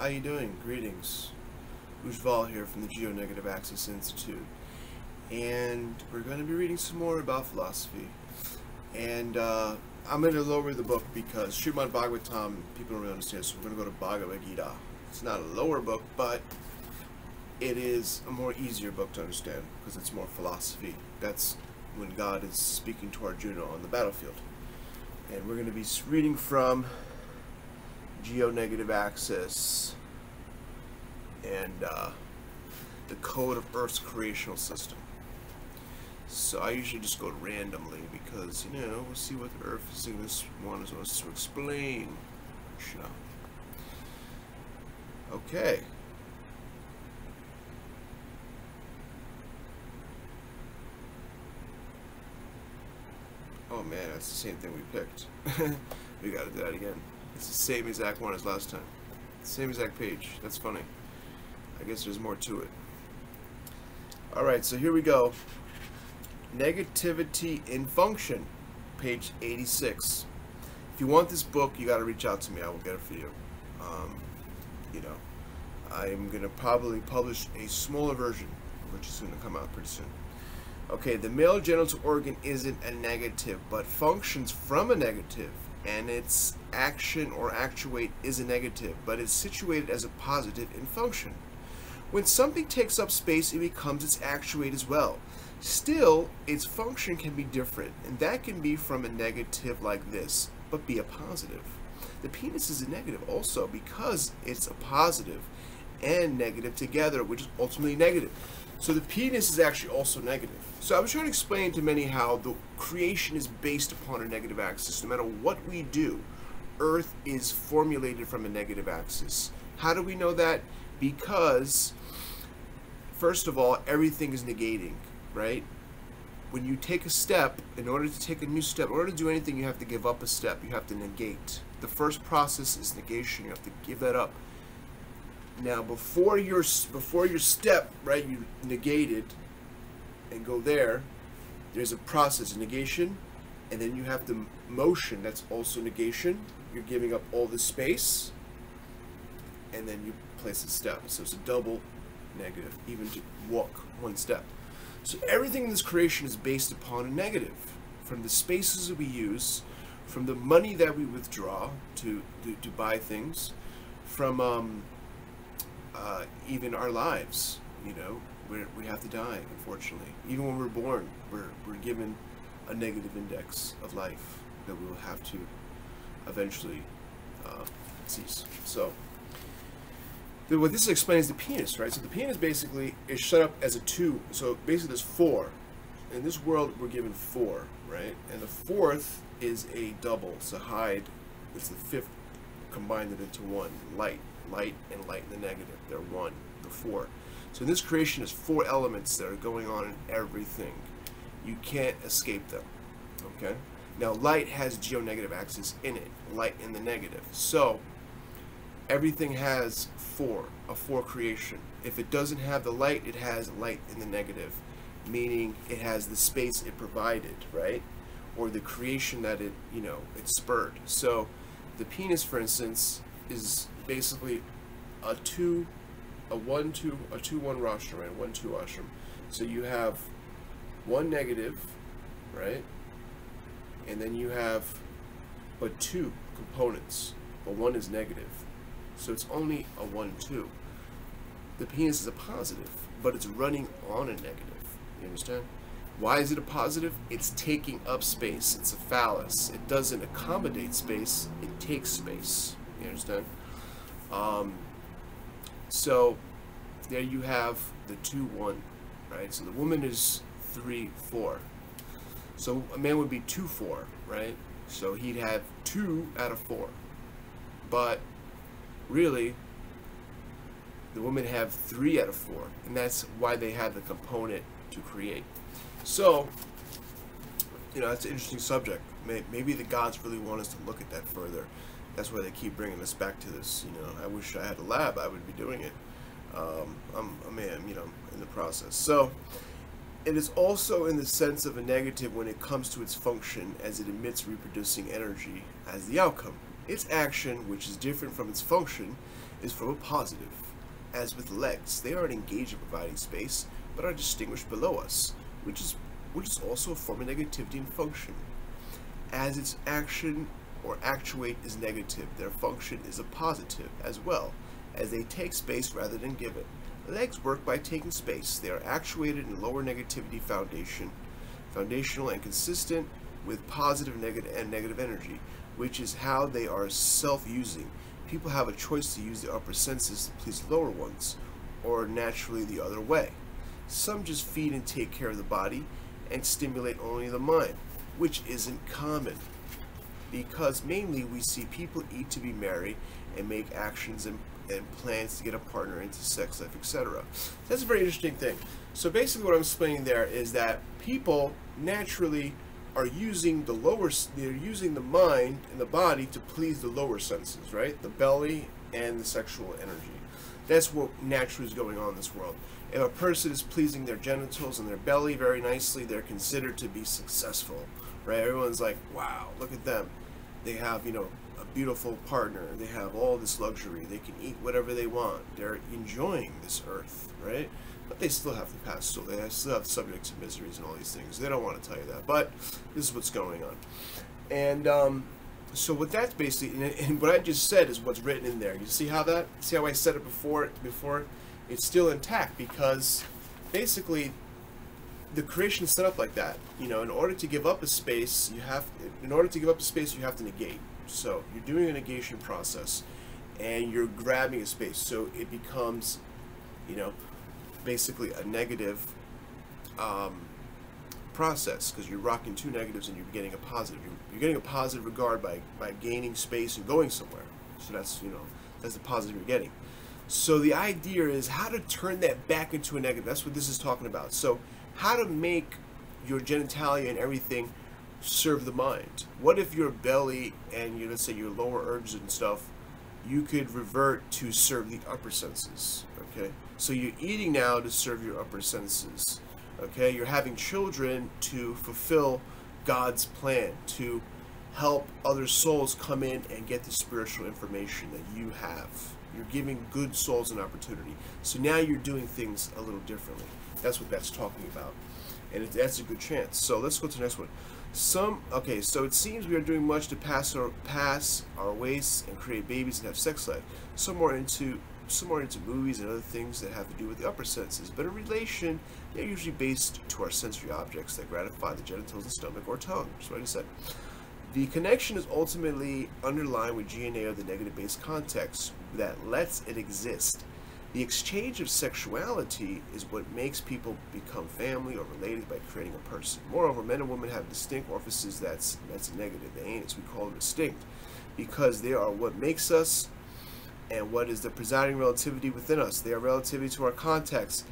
how you doing? Greetings. Ujjval here from the Geo-Negative Access Institute. And we're going to be reading some more about philosophy. And I'm going to lower the book because Srimad Bhagavatam, people don't really understand, so we're going to go to Bhagavad Gita. It's not a lower book, but it is a more easier book to understand because it's more philosophy. That's when God is speaking to Arjuna on the battlefield. And we're going to be reading from Geo-Negative Access and the Code of Earth's Creational System. So I usually just go randomly because, you know, we'll see what the Earth is going to want us to explain. Okay. Oh man, that's the same thing we picked. We gotta do that again. It's the same exact one as last time. Same exact page. That's funny. I guess there's more to it. Alright, so here we go. Negativity in Function, page 86. If you want this book, you gotta reach out to me. I will get it for you. You know, I'm gonna probably publish a smaller version, which is gonna come out pretty soon. Okay, the male genital organ isn't a negative, but functions from a negative, and its action or actuate is a negative, but it's situated as a positive in function. When something takes up space, it becomes its actuate as well. Still, its function can be different, and that can be from a negative like this, but be a positive. The penis is a negative also because it's a positive and negative together, which is ultimately negative. So the penis is actually also negative. So I was trying to explain to many how the creation is based upon a negative axis. No matter what we do, Earth is formulated from a negative axis. How do we know that? Because, first of all, everything is negating, right? When you take a step, in order to take a new step, in order to do anything, you have to give up a step. You have to negate. The first process is negation. You have to give that up. Now, before your step, right, you negate it and go there, there's a process of negation, and then you have the motion, that's also negation. You're giving up all the space, and then you place a step. So it's a double negative, even to walk one step. So everything in this creation is based upon a negative. From the spaces that we use, from the money that we withdraw to buy things, from even our lives, you know, we have to die, unfortunately. Even when we're born, we're given a negative index of life that we will have to eventually cease. So, what this explains the penis, right? So the penis basically is set up as a 2. So basically there's 4. In this world, we're given 4, right? And the 4th is a double. So hide, it's the 5th, combined it into 1. Light and light in the negative. They're 1, the 4. So in this creation, there's 4 elements that are going on in everything. You can't escape them. Okay? Now, light has geo-negative axis in it. Light in the negative. So everything has 4, a 4 creation. If it doesn't have the light, it has light in the negative, meaning it has the space it provided, right? Or the creation that it, you know, it spurred. So the penis, for instance, is basically a 2-1 rashtra, right? 1-2 ashram. So you have 1 negative, right? And then you have but 2 components, but 1 is negative. So it's only a 1-2. The penis is a positive, but it's running on a negative. You understand? Why is it a positive? It's taking up space. It's a phallus. It doesn't accommodate space. It takes space. You understand? So there you have the 2-1, right? So the woman is 3-4. So a man would be 2-4, right? So he'd have 2 out of 4. But really, the women have 3 out of 4, and that's why they have the component to create. So, you know, that's an interesting subject. Maybe the gods really want us to look at that further. That's why they keep bringing us back to this. You know, I wish I had a lab. I would be doing it. I am, you know, in the process. So, it is also in the sense of a negative when it comes to its function, as it emits reproducing energy as the outcome. Its action, which is different from its function, is from a positive. As with legs, they aren't engaged in providing space, but are distinguished below us, which is also a form of negativity in function. As its action or actuate is negative, their function is a positive as well, as they take space rather than give it. Legs work by taking space. They are actuated in lower negativity foundational and consistent with positive and negative energy, which is how they are self-using. People have a choice to use the upper senses to please the lower ones, or naturally the other way. Some just feed and take care of the body and stimulate only the mind, which isn't common, because mainly we see people eat to be merry and make actions and plans to get a partner into sex life, etc. That's a very interesting thing. So basically what I'm explaining there is that people naturally are using they're using the mind and the body to please the lower senses, right? The belly and the sexual energy. That's what naturally is going on in this world. If a person is pleasing their genitals and their belly very nicely, they're considered to be successful, right? Everyone's like, wow, look at them. They have, a beautiful partner. They have all this luxury. They can eat whatever they want. They're enjoying this earth, right? But they still have to pass. So they still have subject to miseries and all these things. They don't want to tell you that, but this is what's going on. And so what that's basically, and what I just said is what's written in there. You see how I said it before? It's still intact, because basically the creation is set up like that. In order to give up a space, you have to negate. So you're doing a negation process, and you're grabbing a space. So it becomes, basically a negative process, because you're rocking two negatives and you're getting a positive. You're getting a positive regard by gaining space and going somewhere. So that's the positive you're getting. So the idea is how to turn that back into a negative. That's what this is talking about. So how to make your genitalia and everything serve the mind. What if your belly and let's say your lower urges and stuff, you could revert to serve the upper senses, okay? So you're eating now to serve your upper senses, okay? You're having children to fulfill God's plan, to help other souls come in and get the spiritual information that you have. You're giving good souls an opportunity. So now you're doing things a little differently. That's what that's talking about. And that's a good chance. So let's go to the next one. So it seems we are doing much to pass our wastes and create babies and have sex life. Some are into movies and other things that have to do with the upper senses, but in relation, they're usually based to our sensory objects that gratify the genitals, the stomach, or tongue. That's what I said. The connection is ultimately underlined with GNA, or the negative-based context that lets it exist. The exchange of sexuality is what makes people become family or related by creating a person. Moreover, men and women have distinct orifices. That's a negative. The anus, we call them distinct, because they are what makes us and what is the presiding relativity within us. They are relativity to our context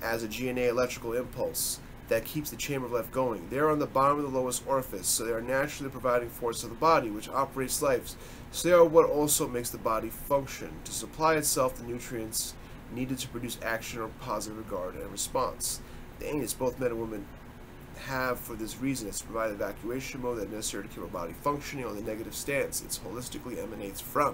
as a GNA electrical impulse that keeps the chamber of life going. They are on the bottom of the lowest orifice, so they are naturally the providing force of the body, which operates life. So they are what also makes the body function, to supply itself the nutrients needed to produce action or positive regard and response. The anus, both men and women have for this reason. It's to provide evacuation mode that is necessary to keep our body functioning on the negative stance. It holistically emanates from.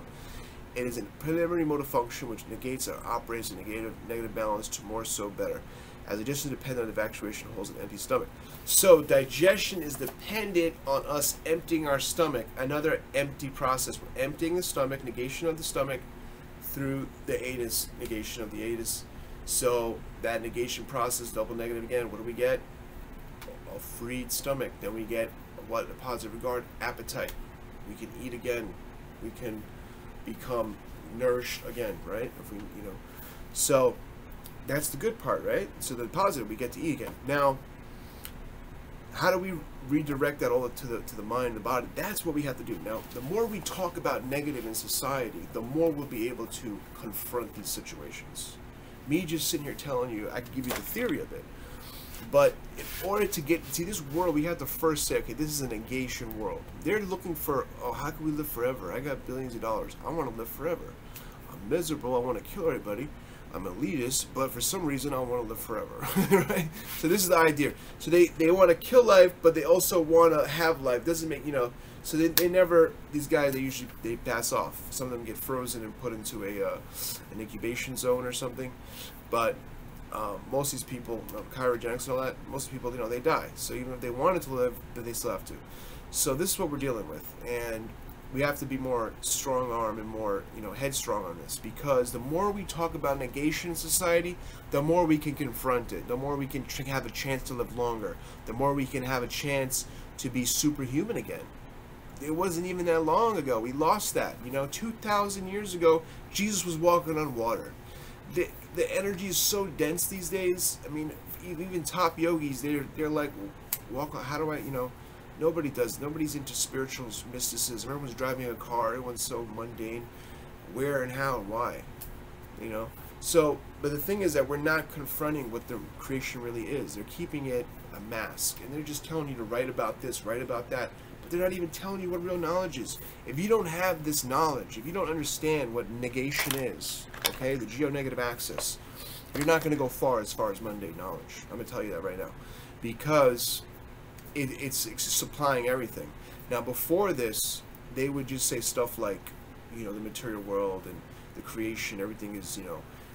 It is a preliminary mode of function which negates or operates a negative balance to more so better. As digestion is dependent on evacuation, holds an empty stomach. So digestion is dependent on us emptying our stomach. Another empty process. We're emptying the stomach, negation of the stomach through the anus, negation of the anus. So that negation process, double negative again, what do we get? A freed stomach. Then we get what? A positive regard, appetite. We can eat again. We can become nourished again, right? If we, so that's the good part, right? So the positive, we get to eat again. Now, how do we redirect that all to the mind and the body? That's what we have to do. Now, the more we talk about negative in society, the more we'll be able to confront these situations. Me just sitting here telling you, I can give you the theory of it. But in order to see this world, we have to first say, okay, this is a negation world. They're looking for, oh, how can we live forever? I got billions of dollars. I want to live forever. I'm miserable. I want to kill everybody. I'm elitist, but for some reason I want to live forever, right? So this is the idea. So they want to kill life, but they also want to have life. Doesn't make, so they never, these guys, they pass off. Some of them get frozen and put into an incubation zone or something. But most of these people, cryogenics and all that, most people, they die. So even if they wanted to live, then they still have to. So this is what we're dealing with. And we have to be more strong-armed and more, headstrong on this, because the more we talk about negation in society, the more we can confront it, the more we can have a chance to live longer, the more we can have a chance to be superhuman again. It wasn't even that long ago. We lost that. 2,000 years ago, Jesus was walking on water. The energy is so dense these days. I mean, even top yogis, they're like, how do I, nobody does. Nobody's into spiritual mysticism. Everyone's driving a car. Everyone's so mundane. Where and how and why, So, but the thing is that we're not confronting what the creation really is. They're keeping it a mask, and they're just telling you to write about this, write about that. But they're not even telling you what real knowledge is. If you don't have this knowledge, if you don't understand what negation is, okay, the geo-negative axis, you're not going to go far as mundane knowledge. I'm going to tell you that right now, because it's supplying everything. Now, before this, they would just say stuff like, the material world and the creation, everything is,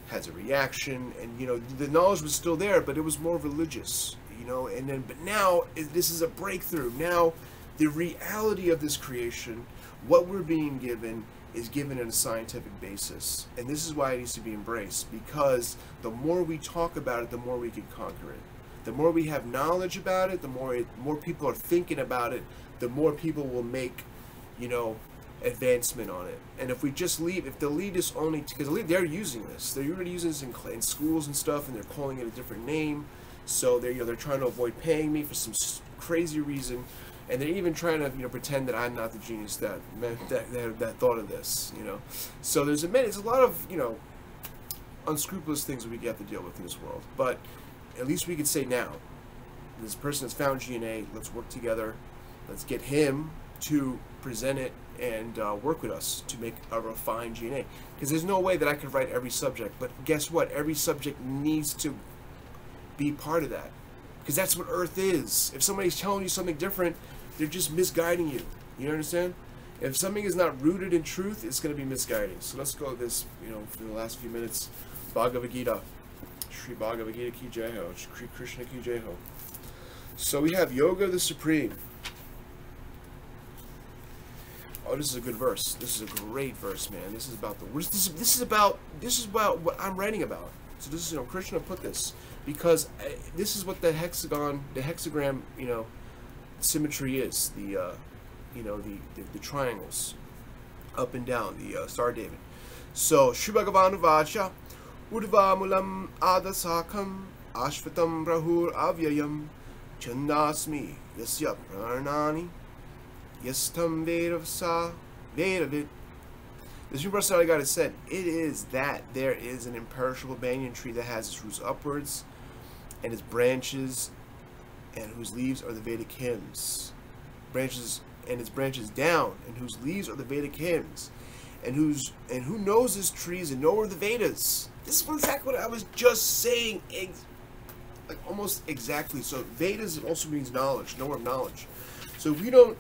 has a reaction, and the knowledge was still there, but it was more religious, but now this is a breakthrough. Now the reality of this creation, what we're being given, is given on a scientific basis, and this is why it needs to be embraced, because the more we talk about it, the more we can conquer it. The more we have knowledge about it, the more people are thinking about it, the more people will make, advancement on it. And if we just leave, if the elitists only, because they're using this, they're already using this in schools and stuff, and they're calling it a different name. So they're trying to avoid paying me for some crazy reason, and they're even trying to pretend that I'm not the genius that thought of this. So there's a lot of unscrupulous things that we have to deal with in this world. But at least we could say now, this person has found GNA. Let's work together. Let's get him to present it and work with us to make a refined GNA. Because there's no way that I could write every subject. But guess what? Every subject needs to be part of that. Because that's what Earth is. If somebody's telling you something different, they're just misguiding you. You understand? If something is not rooted in truth, it's going to be misguiding. So let's go with this, for the last few minutes. Bhagavad Gita. Shri Bhagavad Gita ki jai ho. Shri Krishna ki jai ho. So we have Yoga the Supreme. Oh, this is a good verse. This is a great verse, man. This is about this is about what I'm writing about. So this is, Krishna put this, because this is what the hexagram, symmetry is. The triangles, up and down, the Star David. So Shri Bhagavan Vacha, Udva Mulam Adasakam, Ashvatam Brahur Avyayam, Chandasmi Yasya Pranani, Yastam Vedavsa Vedavit. The Supreme Personality God has said, it is that there is an imperishable banyan tree that has its roots upwards and its branches, and whose leaves are the Vedic hymns. Its branches down, and whose leaves are the Vedic hymns. And who knows this tree is a knower of the Vedas. This is exactly what I was just saying, like almost exactly. So Vedas also means knowledge, knower of knowledge. So if we don't,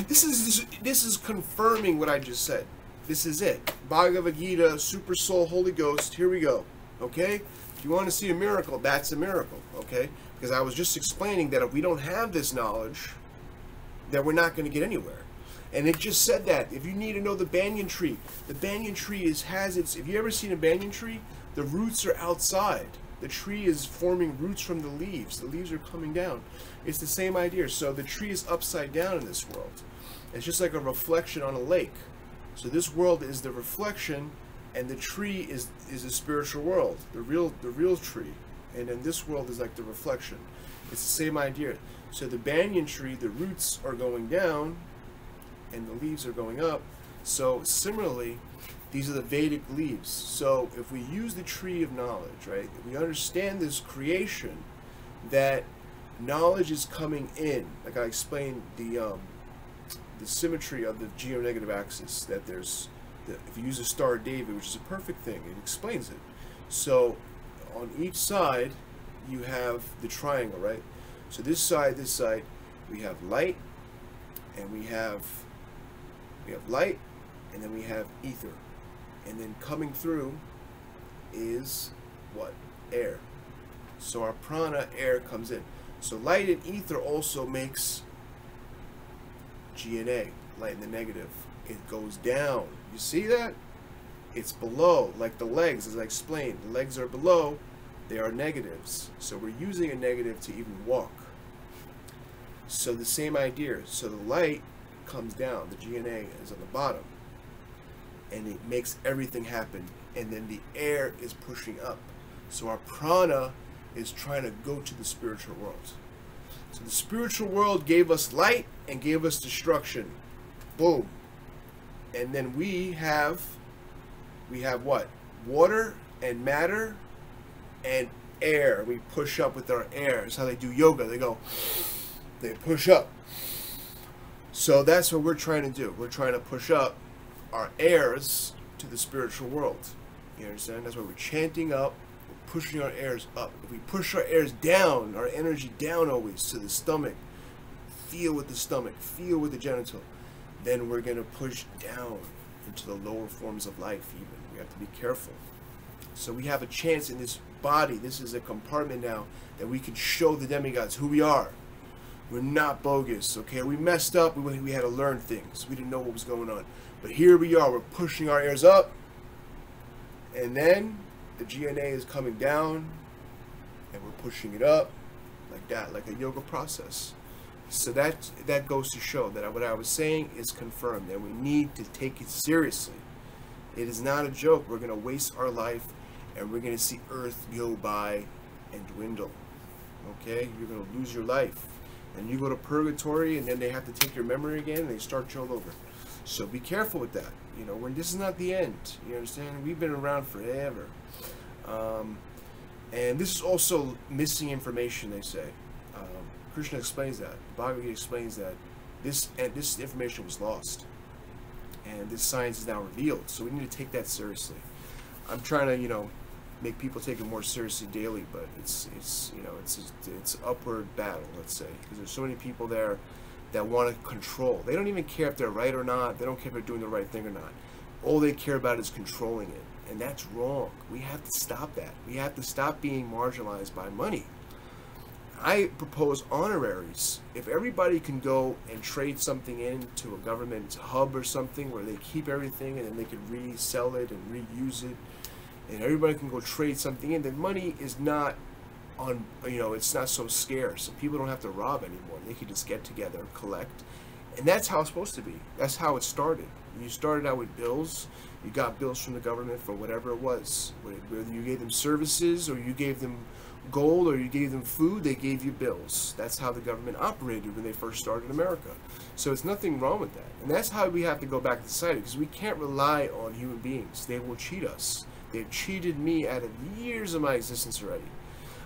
this is confirming what I just said. This is it. Bhagavad Gita, Super Soul, Holy Ghost. Here we go. Okay? If you want to see a miracle, that's a miracle. Okay? Because I was just explaining that if we don't have this knowledge, that we're not going to get anywhere. And it just said that. If you need to know the banyan tree has its. If you ever seen a banyan tree, the roots are outside. The tree is forming roots from the leaves. The leaves are coming down. It's the same idea. So the tree is upside down in this world. It's just like a reflection on a lake. So this world is the reflection, and the tree is a spiritual world, the real tree, and then this world is like the reflection. It's the same idea. So the banyan tree, the roots are going down, and the leaves are going up. So similarly, these are the Vedic leaves. So if we use the tree of knowledge, right, if we understand this creation, that knowledge is coming in, like I explained the symmetry of the geo-negative axis, that if you use a Star of David, which is a perfect thing, it explains it. So on each side, you have the triangle, right? So this side, we have light, and we have light, and then we have ether. And then coming through is what? Air. So our prana, air, comes in. So light and ether also makes GNA, light and the negative. It goes down. You see that? It's below, like the legs, as I explained. The legs are below, they are negatives. So we're using a negative to even walk. So the same idea. So the light comes down, the GNA is on the bottom, and it makes everything happen. And then the air is pushing up. So our prana is trying to go to the spiritual world. So the spiritual world gave us light and gave us destruction. Boom. And then we have what? Water and matter and air. We push up with our air. It's how they do yoga. They push up. So that's what we're trying to do. We're trying to push up our airs to the spiritual world. You understand? That's why we're chanting up, we're pushing our airs up. If we push our airs down, our energy down always to the stomach, feel with the stomach, feel with the genital, then we're going to push down into the lower forms of life even. We have to be careful. So we have a chance in this body. This is a compartment now that we can show the demigods who we are. We're not bogus, okay? We messed up. We had to learn things. We didn't know what was going on. But here we are. We're pushing our airs up. And then the GNA is coming down. And we're pushing it up like that, like a yoga process. So that goes to show that what I was saying is confirmed. That we need to take it seriously. It is not a joke. We're going to waste our life. And we're going to see Earth go by and dwindle. Okay? You're going to lose your life. And you go to purgatory, and then they have to take your memory again, and they start you all over. So be careful with that. You know, this is not the end. You understand? We've been around forever. And this is also missing information, they say. Krishna explains that. Bhagavad Gita explains that this information was lost. And this science is now revealed. So we need to take that seriously. I'm trying to, make people take it more seriously daily, but it's upward battle, let's say, because there's so many people there that want to control. They don't even care if they're right or not. They don't care if they're doing the right thing or not. All they care about is controlling it, and that's wrong. We have to stop that. We have to stop being marginalized by money. I propose honoraries. If everybody can go and trade something into a government hub or something where they keep everything and then they can resell it and reuse it, and everybody can go trade something in, then money is not on, it's not so scarce. And people don't have to rob anymore. They can just get together, collect. And that's how it's supposed to be. That's how it started. You started out with bills. You got bills from the government for whatever it was. Whether you gave them services or you gave them gold or you gave them food, they gave you bills. That's how the government operated when they first started America. So it's nothing wrong with that. And that's how we have to go back to society, because we can't rely on human beings. They will cheat us. They've cheated me out of years of my existence already.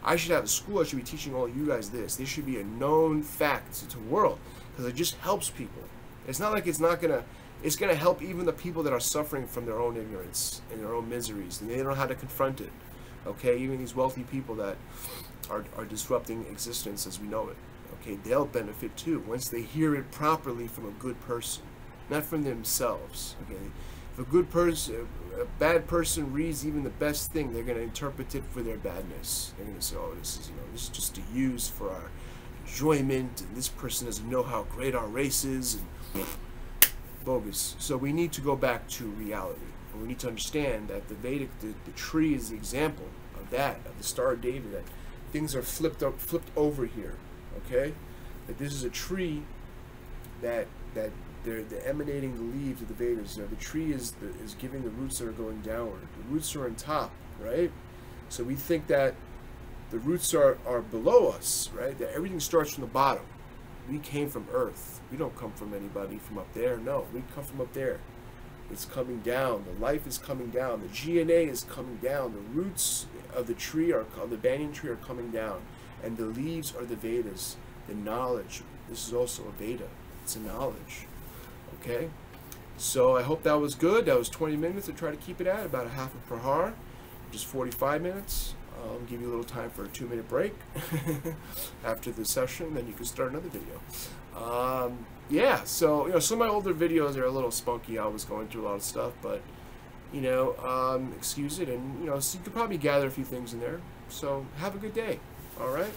I should have a school. I should be teaching all you guys this. This should be a known fact to the world, because it just helps people. It's not like it's not going to... It's going to help even the people that are suffering from their own ignorance and their own miseries, and they don't know how to confront it. Okay, even these wealthy people that are disrupting existence as we know it. Okay, they'll benefit too once they hear it properly from a good person, not from themselves. Okay, if a bad person reads even the best thing, they're going to interpret it for their badness. They're going to say, "Oh, this is just to use for our enjoyment, and this person doesn't know how great our race is." And bogus. So we need to go back to reality. And we need to understand that the Vedic, the tree is the example of that, of the Star of David, that things are flipped over here, okay? That this is a tree that they're emanating the leaves of the Vedas. The tree is giving the roots that are going downward. The roots are on top, right? So we think that the roots are below us, right? That everything starts from the bottom. We came from Earth. We don't come from anybody from up there. No, we come from up there. It's coming down. The life is coming down. The GNA is coming down. The roots of the tree the banyan tree are coming down, and the leaves are the Vedas, the knowledge. This is also a Veda. It's a knowledge. Okay. So I hope that was good. That was 20 minutes. I try to keep it at about a half a prahar, just 45 minutes. I'll give you a little time for a 2-minute break after the session, then you can start another video. Yeah, so, you know, some of my older videos are a little spunky. I was going through a lot of stuff, but, you know, excuse it, and, you know, so you could probably gather a few things in there. So, have a good day, all right?